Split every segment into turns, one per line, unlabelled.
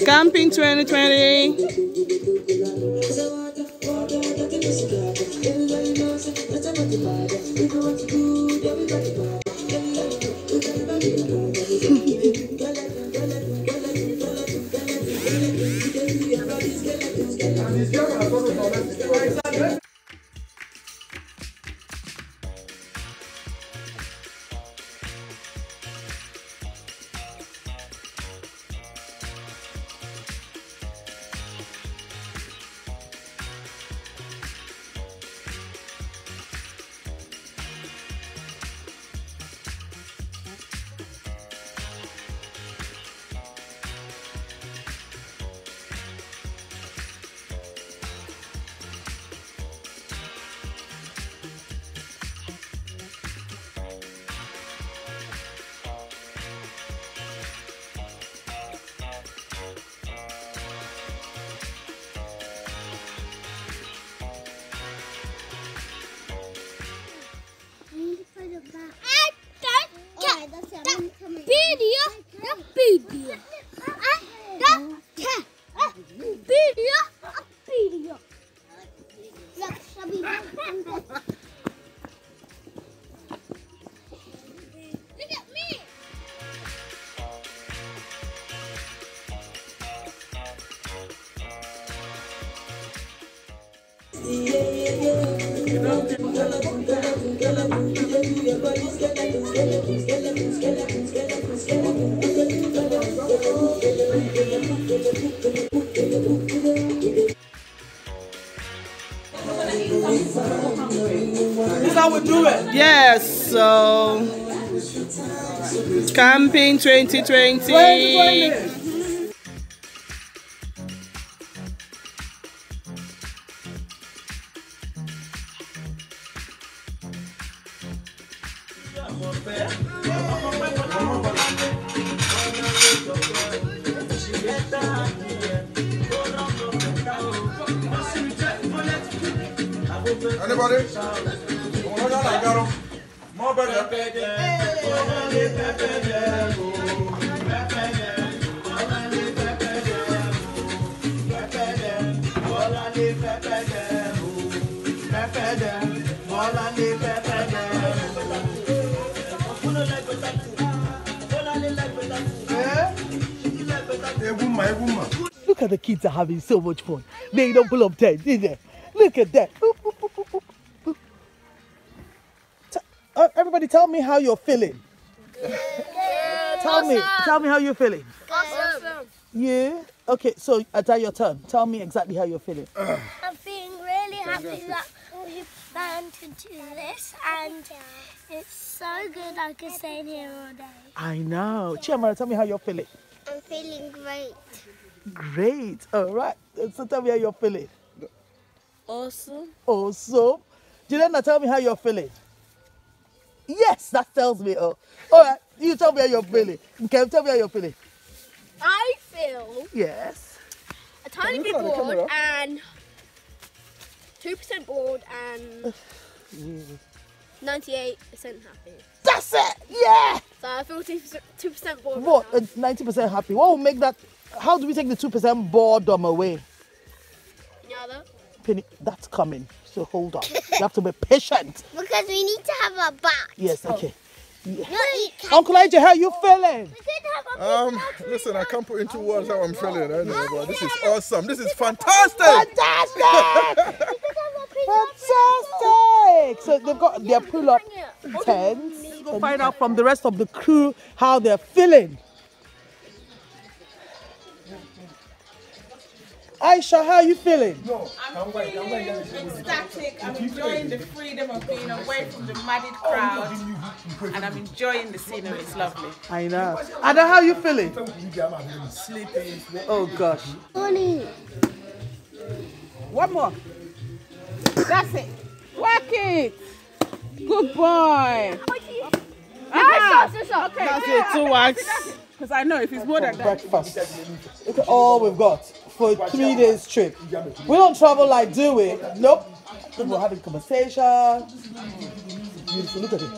Camping 2020.
This is how we do it.
Yes, so Camping 2020.
Anybody? More better.
Look at the kids are having so much fun. They don't pull up tents, is it? Look at that. Everybody tell me how you're feeling. Tell me how you're feeling.
Awesome.
Yeah? Okay, so it's your turn. Tell me exactly how you're feeling.
I'm feeling really happy that we've learned to do this, and it's so good I could stay in here all day.
I know. Chiamara, tell me how you're feeling.
I'm feeling great.
Great. All right. So tell me how you're feeling.
Awesome.
Awesome. Juliana, tell me how you're feeling. Yes, that tells me. Oh, all right. You tell me how you're feeling. Okay, tell me how you're feeling.
I feel
Yes.
a tiny bit bored and 2% bored and 98% happy.
That's it. Yeah.
So I feel 2% bored.
What? 90% happy. What will make that? How do we take the 2% boredom away?
Yeah,
Penny, that's coming. So hold on. You have to be patient.
because we need to have a bath.
Yes. Okay. Yeah.
No,
Uncle AJ, how you feeling?
Listen, I can't put into words how I'm feeling. I know, but this is awesome. This is fantastic.
Fantastic! Fantastic! So they've got their pull-up tents. Let's go find out from the rest of the crew how they're feeling. Aisha, how are you feeling?
I'm feeling ecstatic. I'm enjoying the freedom of being away from the madded crowd, and I'm enjoying the scenery. It's lovely.
I know. Ada, how are you feeling?
Sleeping.
Oh gosh.
Morning.
One more. That's it. Work it. Good boy. Okay.
That's it. 2 wax.
Because I know if it's more than that.
Breakfast. Look at all we've got for a 3 days trip. We don't travel like do we? Nope. We're having conversation. Beautiful. Look at it.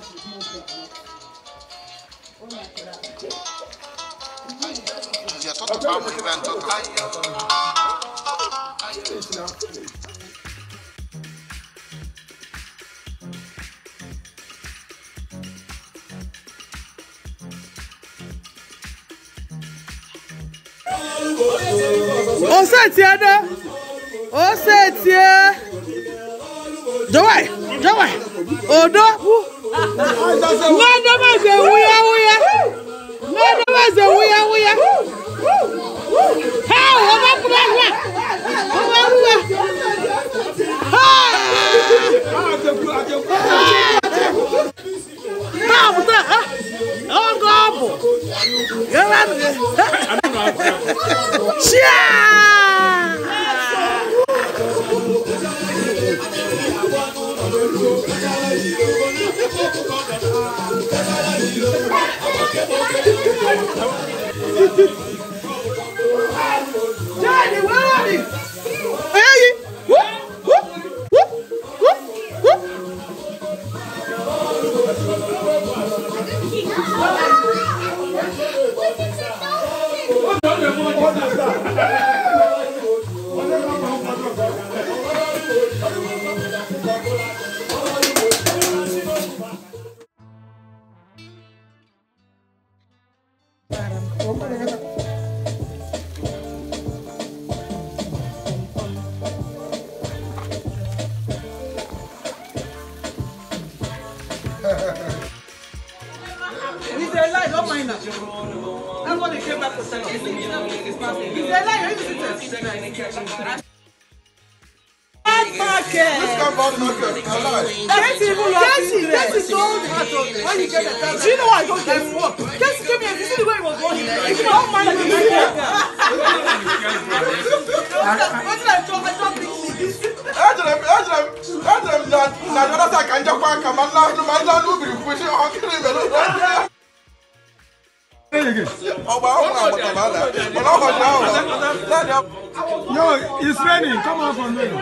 Yo, it's raining. Come on from there.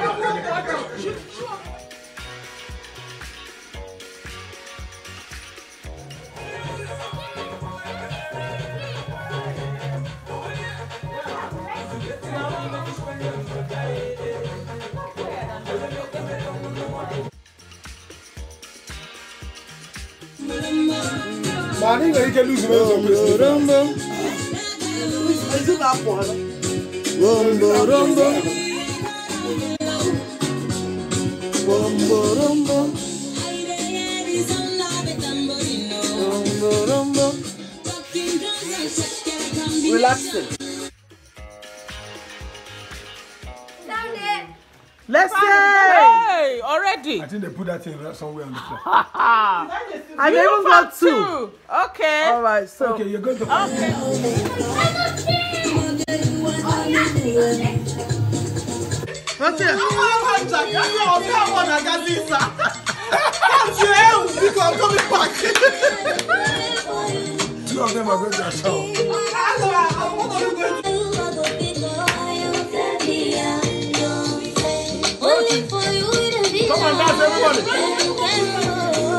Man, you can lose Rumbo, rumbo. Rumbo, rumbo. Rumbo, rumbo. Relaxing.
Let's say.
Hey, already.
I think they put that thing somewhere on the floor.
I even got two.
Okay.
All right, so.
Okay, you're going to.
Okay.
That's it.
Two of them are going to a show. Come on, dance, everybody.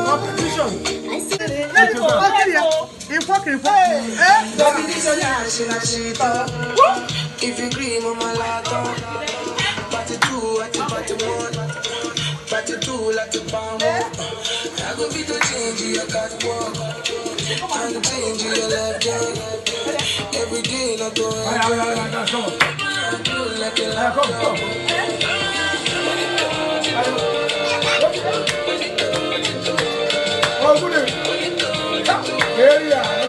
Competition.
If you dream of my lotto, party two, party one, party two, like a bomb. I go be to change your catwalk and change your left hand. Every day, I go like a laptop.
Oh, good. Here we are.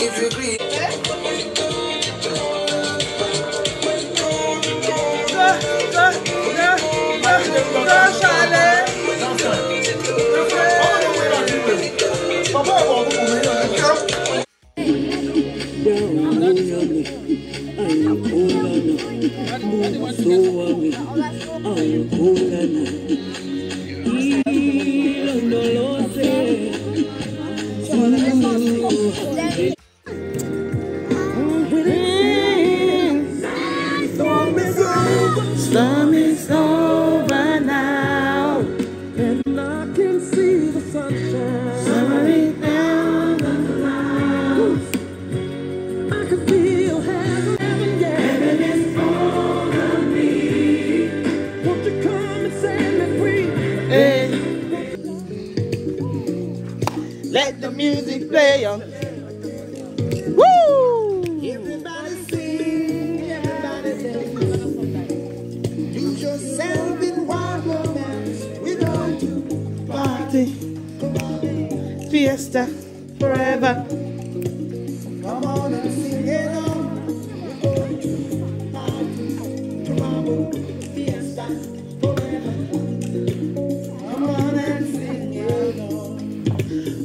If you agree.
Don't be so
is over now, and I can see the sunshine. Summer is down the clouds. I can feel heaven, yeah. Heaven is over me. Won't you come and set me free? Hey. Let the music play on. Woo! Everybody sing, everybody sing. Lose yourself in wild romance. We're going to party, fiesta, forever. Come on and sing along. We're going to party, tomorrow, fiesta, forever. Come on and sing along.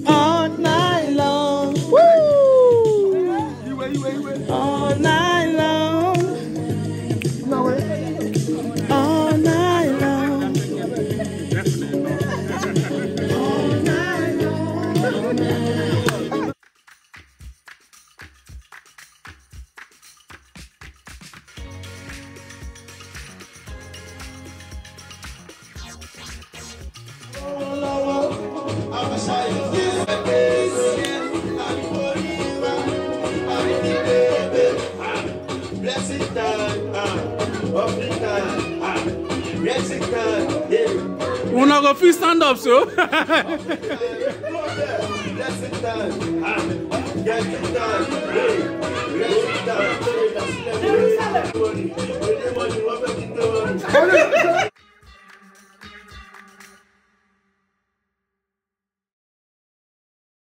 All night long. Woo! All night long. All night long. All night long.
We're not going to stand up, so.